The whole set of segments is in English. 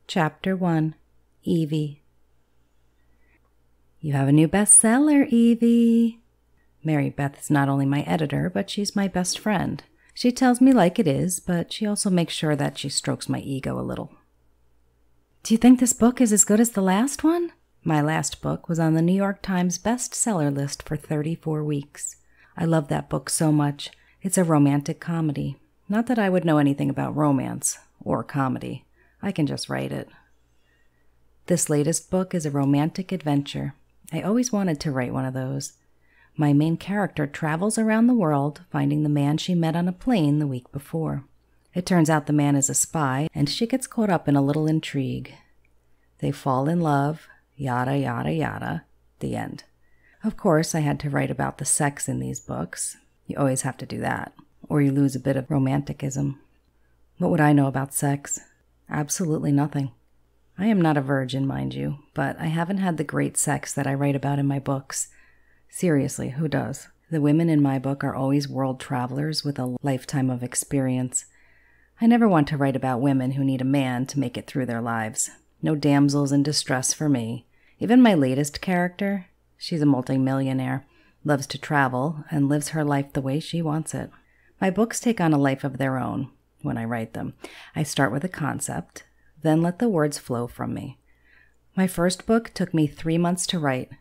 Chapter 1. Evie. You have a new bestseller, Evie. Mary Beth is not only my editor, but she's my best friend. She tells me like it is, but she also makes sure that she strokes my ego a little. Do you think this book is as good as the last one? My last book was on the New York Times bestseller list for 34 weeks. I love that book so much. It's a romantic comedy. Not that I would know anything about romance or comedy. I can just write it. This latest book is a romantic adventure. I always wanted to write one of those. My main character travels around the world, finding the man she met on a plane the week before. It turns out the man is a spy, and she gets caught up in a little intrigue. They fall in love, yada, yada, yada, the end. Of course, I had to write about the sex in these books. You always have to do that, or you lose a bit of romanticism. What would I know about sex? Absolutely nothing. I am not a virgin, mind you, but I haven't had the great sex that I write about in my books. Seriously, who does? The women in my book are always world travelers with a lifetime of experience. I never want to write about women who need a man to make it through their lives. No damsels in distress for me. Even my latest character, she's a multimillionaire, loves to travel, and lives her life the way she wants it. My books take on a life of their own when I write them. I start with a concept, then let the words flow from me. My first book took me 3 months to write.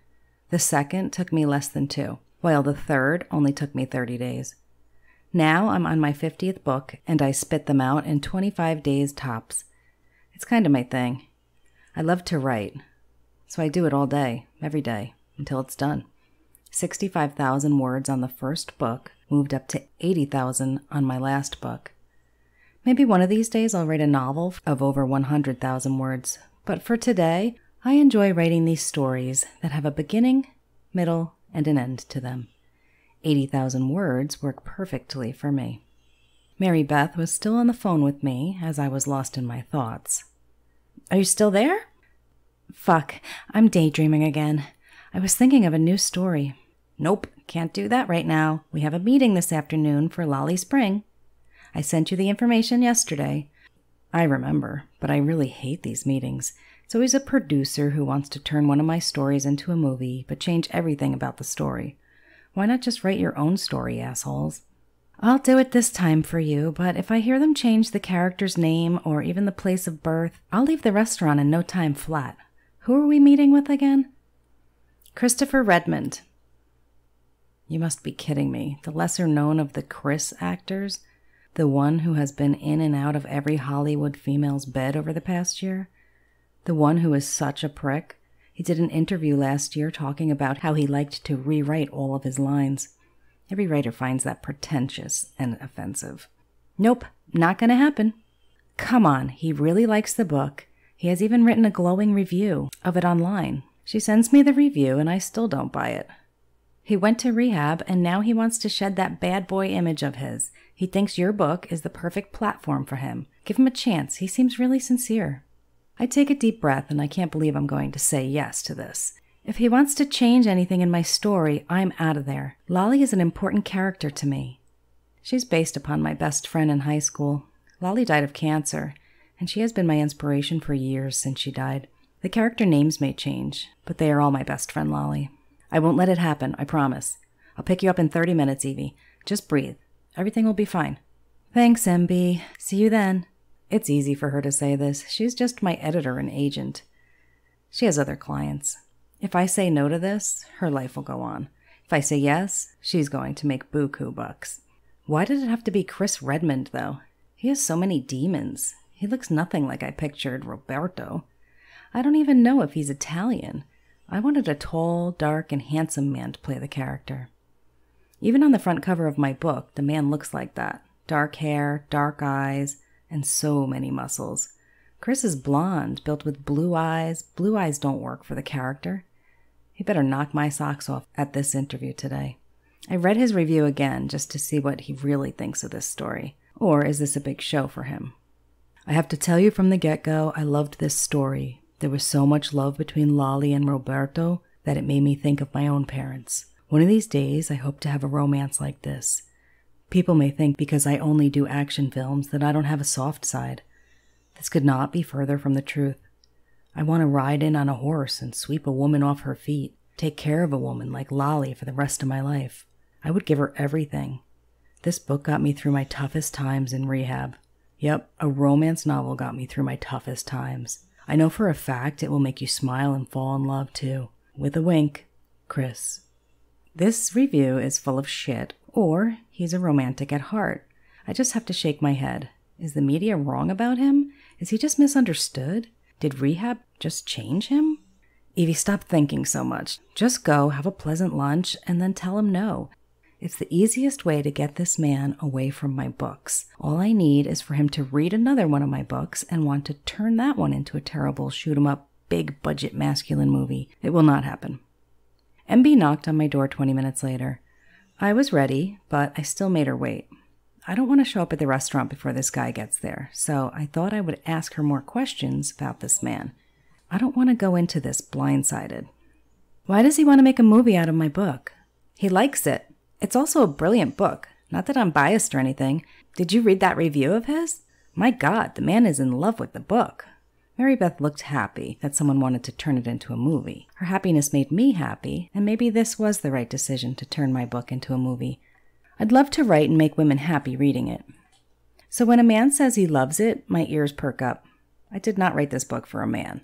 The second took me less than 2, while the third only took me 30 days. Now I'm on my 50th book, and I spit them out in 25 days tops. It's kind of my thing. I love to write, so I do it all day, every day, until it's done. 65,000 words on the first book, moved up to 80,000 on my last book. Maybe one of these days I'll write a novel of over 100,000 words, but for today, I enjoy writing these stories that have a beginning, middle, and an end to them. 80,000 words work perfectly for me. Mary Beth was still on the phone with me as I was lost in my thoughts. Are you still there? Fuck, I'm daydreaming again. I was thinking of a new story. Nope, can't do that right now. We have a meeting this afternoon for Lolly Spring. I sent you the information yesterday. I remember, but I really hate these meetings. It's always a producer who wants to turn one of my stories into a movie, but change everything about the story. Why not just write your own story, assholes? I'll do it this time for you, but if I hear them change the character's name or even the place of birth, I'll leave the restaurant in no time flat. Who are we meeting with again? Christopher Redmond. You must be kidding me. The lesser known of the Chris actors? The one who has been in and out of every Hollywood female's bed over the past year? The one who is such a prick? He did an interview last year talking about how he liked to rewrite all of his lines. Every writer finds that pretentious and offensive. Nope, not gonna happen. Come on, he really likes the book. He has even written a glowing review of it online. She sends me the review and I still don't buy it. He went to rehab and now he wants to shed that bad boy image of his. He thinks your book is the perfect platform for him. Give him a chance. He seems really sincere. I take a deep breath and I can't believe I'm going to say yes to this. If he wants to change anything in my story, I'm out of there. Lolly is an important character to me. She's based upon my best friend in high school. Lolly died of cancer, and she has been my inspiration for years since she died. The character names may change, but they are all my best friend Lolly. I won't let it happen, I promise. I'll pick you up in 30 minutes, Evie. Just breathe. Everything will be fine. Thanks, MB. See you then. It's easy for her to say this. She's just my editor and agent. She has other clients. If I say no to this, her life will go on. If I say yes, she's going to make buku bucks. Why did it have to be Chris Redmond, though? He has so many demons. He looks nothing like I pictured Roberto. I don't even know if he's Italian. I wanted a tall, dark, and handsome man to play the character. Even on the front cover of my book, the man looks like that. Dark hair, dark eyes, and so many muscles. Chris is blonde, built with blue eyes. Blue eyes don't work for the character. He better knock my socks off at this interview today. I read his review again just to see what he really thinks of this story. Or is this a big show for him? I have to tell you from the get-go, I loved this story. There was so much love between Lolly and Roberto that it made me think of my own parents. One of these days, I hope to have a romance like this. People may think because I only do action films that I don't have a soft side. This could not be further from the truth. I want to ride in on a horse and sweep a woman off her feet, take care of a woman like Lolly for the rest of my life. I would give her everything. This book got me through my toughest times in rehab. Yep, a romance novel got me through my toughest times. I know for a fact it will make you smile and fall in love too. With a wink, Chris. This review is full of shit, or he's a romantic at heart. I just have to shake my head. Is the media wrong about him? Is he just misunderstood? Did rehab just change him? Evie, stop thinking so much. Just go, have a pleasant lunch, and then tell him no. It's the easiest way to get this man away from my books. All I need is for him to read another one of my books and want to turn that one into a terrible shoot-'em-up, big-budget masculine movie. It will not happen. MB knocked on my door 20 minutes later. I was ready, but I still made her wait. I don't want to show up at the restaurant before this guy gets there, so I thought I would ask her more questions about this man. I don't want to go into this blindsided. Why does he want to make a movie out of my book? He likes it. It's also a brilliant book. Not that I'm biased or anything. Did you read that review of his? My God, the man is in love with the book. Mary Beth looked happy that someone wanted to turn it into a movie. Her happiness made me happy, and maybe this was the right decision to turn my book into a movie. I'd love to write and make women happy reading it. So when a man says he loves it, my ears perk up. I did not write this book for a man.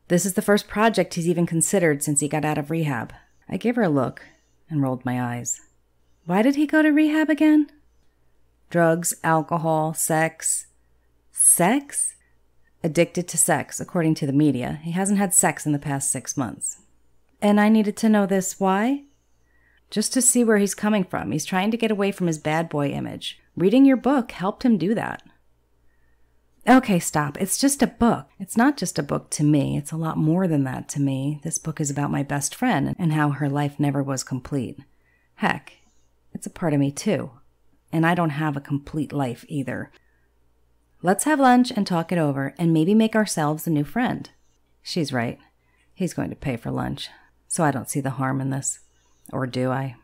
This is the first project he's even considered since he got out of rehab. I gave her a look and rolled my eyes. Why did he go to rehab again? Drugs, alcohol, sex. Sex? Addicted to sex, according to the media. He hasn't had sex in the past 6 months. And I needed to know this. Why? Just to see where he's coming from. He's trying to get away from his bad boy image. Reading your book helped him do that. Okay, stop. It's just a book. It's not just a book to me. It's a lot more than that to me. This book is about my best friend and how her life never was complete. Heck, it's a part of me too. And I don't have a complete life either. Let's have lunch and talk it over and maybe make ourselves a new friend. She's right. He's going to pay for lunch, so I don't see the harm in this. Or do I?